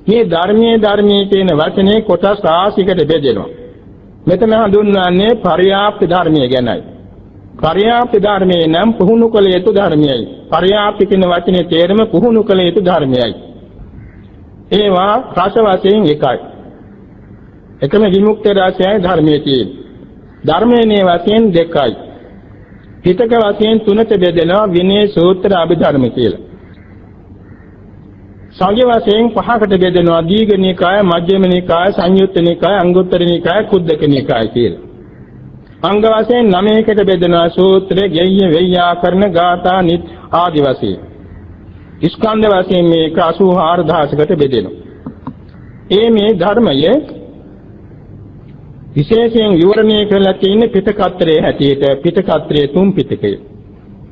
මේ ධර්මයේ කියන වචනේ කොටස් රාශියකට බෙදෙනවා. මෙතන හඳුන්වන්නේ පර්යාප්ත ධර්මයේ ගැනයි. පර්යාප්ත ධර්මයේ නම් පුහුණු කළ යුතු ධර්මයයි. පර්යාප්ත කියන වචනේ තේරුම පුහුණු කළ යුතු ධර්මයයි. ඒවා රස වශයෙන් එකයි. එකම විමුක්ති රසයයි ධර්මයේ තියෙන්නේ. ධර්මයේ වශයෙන් දෙකයි. පිටක වශයෙන් තුනට බෙදෙනවා විනය සූත්‍ර අභිධර්ම කියලා. සංඝ වශයෙන් පහකට බෙදෙනවා දීඝ නිකාය, මජ්ක්‍ධිම නිකාය, සංයුත්ත නිකාය, අංගුත්තර නිකාය, කුද්දක නිකාය කියලා. අංග වශයෙන් 9කට බෙදෙනවා සූත්‍ර, ගෙය්‍ය, වෛයාකරණ, ගාථා, නිත් ආදි වශයෙන්. ස්කන්ධ වශයෙන් මේක 84000කට බෙදෙනවා. මේ ධර්මයේ විශේෂයෙන් විවරණය කරලා තියෙන පිටකත්‍රයේ හැටියට පිටකත්‍රයේ 3 පිටකය.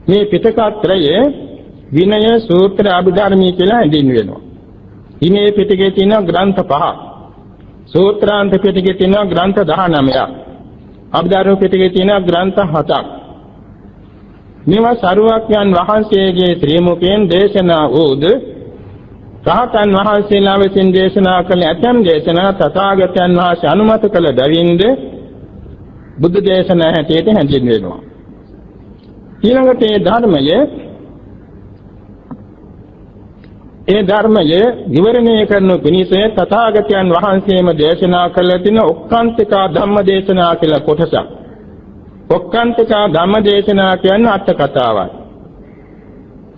මේ පිටකත්‍රයේ විනය සූත්‍ර අභිධර්මී කියලා හැඳින්වෙනවා. විනය පිටකයේ තියෙන ග්‍රන්ථ 5ක්. සූත්‍රාන්ත පිටකයේ තියෙන ග්‍රන්ථ 19ක්. අභිධර්ම පිටකයේ තියෙන ග්‍රන්ථ 7ක්. මේවා සරුවක්යන් වහන්සේගේ ශ්‍රී මුඛයෙන් දේශනා වූද රහතන් වහන්සේලා විසින් දේශනා කළ ඇතැම් දේශනා තථාගතයන් වහන්සේ අනුමත කළ බැවින්ද බුද්ධ දේශනා හැටියට හැඳින්වෙනවා. ඊළඟට ඒ ධර්මයේ විවරණය කරන පිණිස තථාගතයන් වහන්සේම දේශනා කළ තින ඔක්කාන්තිකා ධම්ම දේශනා කියලා කොටසක්. ඔක්කාන්තිකා ධම්ම දේශනා කියන්නේ අට කතාවක්.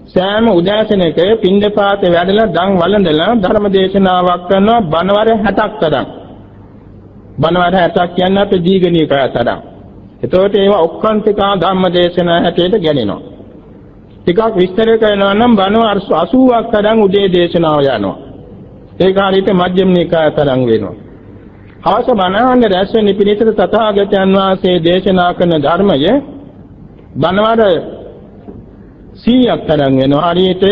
සෑම උදෑසනක පින්ඩපාත වැඩලා දන් වළඳලා ධර්ම දේශනාවක් කරනවා බණවර 60ක් තරම්. බණවර 60ක් කියන්නේ අපේ දීඝනිකාය තරම්. එතකොට ඒවා ඔක්කාන්තිකා ධම්ම දේශනා හැටියට ගැනෙනවා. ටිකක් විස්තර කරනවා නම් බණවර 80ක් තරම් උදේ දේශනාව යනවා. ඒක හරියට මජ්ක්‍ධිම නිකාය තරම් වෙනවා. අවශ්‍ය බණහන් රැස් වෙන පිළිතර තථාගතයන් වහන්සේ දේශනා කරන ධර්මය බණවර 100ක් තරම් වෙනවා. හරියට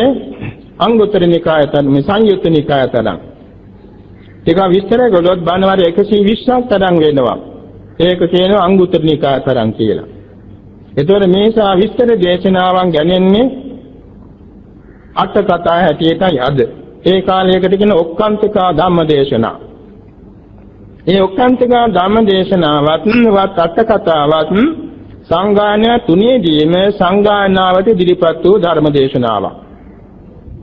අංගුත්තර නිකාය තරම්, සංයුත්ත නිකාය තරම්. ටික විස්තර කළොත් බණවර 120ක් තරම් වෙනවා. ඒක කියනවා අංගුත්තර නිකාය තරම් කියලා. ඒතකොට මේසා විස්තර දේශනාවන් ගැනෙන්නේ අට කතා හැටියටයි අද. ඒ කාලයකට කියන ඔක්කාන්තිකා ධම්ම දේශනා. ඒ ඔක්කාන්තිකා ධම්ම දේශනාවත් අට කතාවත් සංගායන තුනේදීම සංගායනාවට ඉදිරිපත් වූ ධර්ම දේශනාවක්.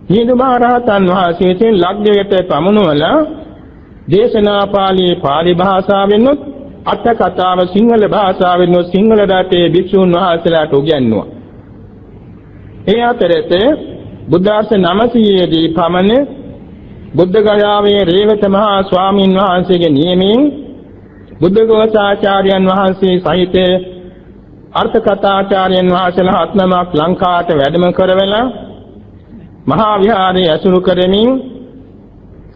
මිහිඳු මහ රහතන් වහන්සේගෙන් ලක්දිවට පමුණුවලා දේශනා පාලි භාෂාවෙන් අට කතාව සිංහල භාෂාවෙන් සිංහල රටේ භික්ෂුන් වහන්සේලාට උගන්වුවා. ඒ අතරේ බුද්ධාර්ථ 900 දී පමණ බුද්ධ ගයාවේ රේවත මහ ස්වාමීන් වහන්සේගේ නියමයෙන් බුද්ධඝෝසාචාර්යයන් වහන්සේ සහිත අර්ථ කථාචාර්යයන් වහන්සේලා 7 නමක් ලංකාවට වැඩම කරවලා මහා විහාරයේ ඇසුරු කරමින්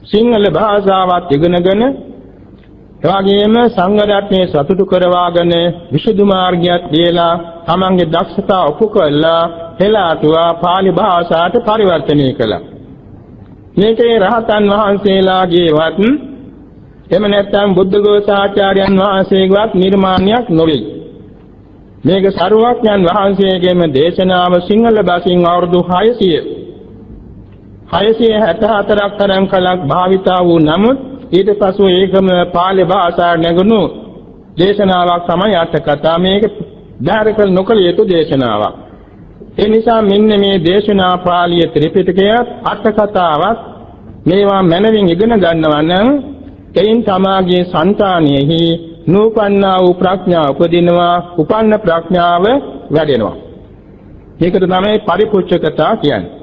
සිංහල භාෂාවත් ඉගෙනගෙන එවාගෙම සංඝ රත්නයේ සතුටු කරවාගෙන විසුද්ධි මාර්ගයත් දීලා තමන්ගේ දක්ෂතා ඔප්පු කළා හෙළාටුවා පාලි භාෂාවට පරිවර්තනය කළා. මේකේ රහතන් වහන්සේලාගේවත් එහෙම නැත්නම් බුද්ධඝෝසාචාර්යයන් වහන්සේගේවත් නිර්මාණයක් නොවේ. මේක සරුවක්යන් වහන්සේගේම දේශනාව සිංහල භාෂෙන් අවුරුදු 664ක් තරම් කලක් භාවිතා වූ නමුත් ඊට පසු ඒකම පාලි භාෂාවට නැගුණු දේශනාවක් තමයි අට කතා. මේක ධාරකල් නොකළ යුතු දේශනාවක්. ඒ නිසා මෙන්න මේ දේශනා පාළිය ත්‍රිපිටකය අට කතාවක් මේවා මනමින් ඉගෙන ගන්නවා නම් එයින් තමාගේ సంతානෙහි නූපන්නා වූ ප්‍රඥාව උපදිනවා, උපන්න ප්‍රඥාව වැඩෙනවා. මේකට තමයි පරිපූර්ණකතා කියන්නේ.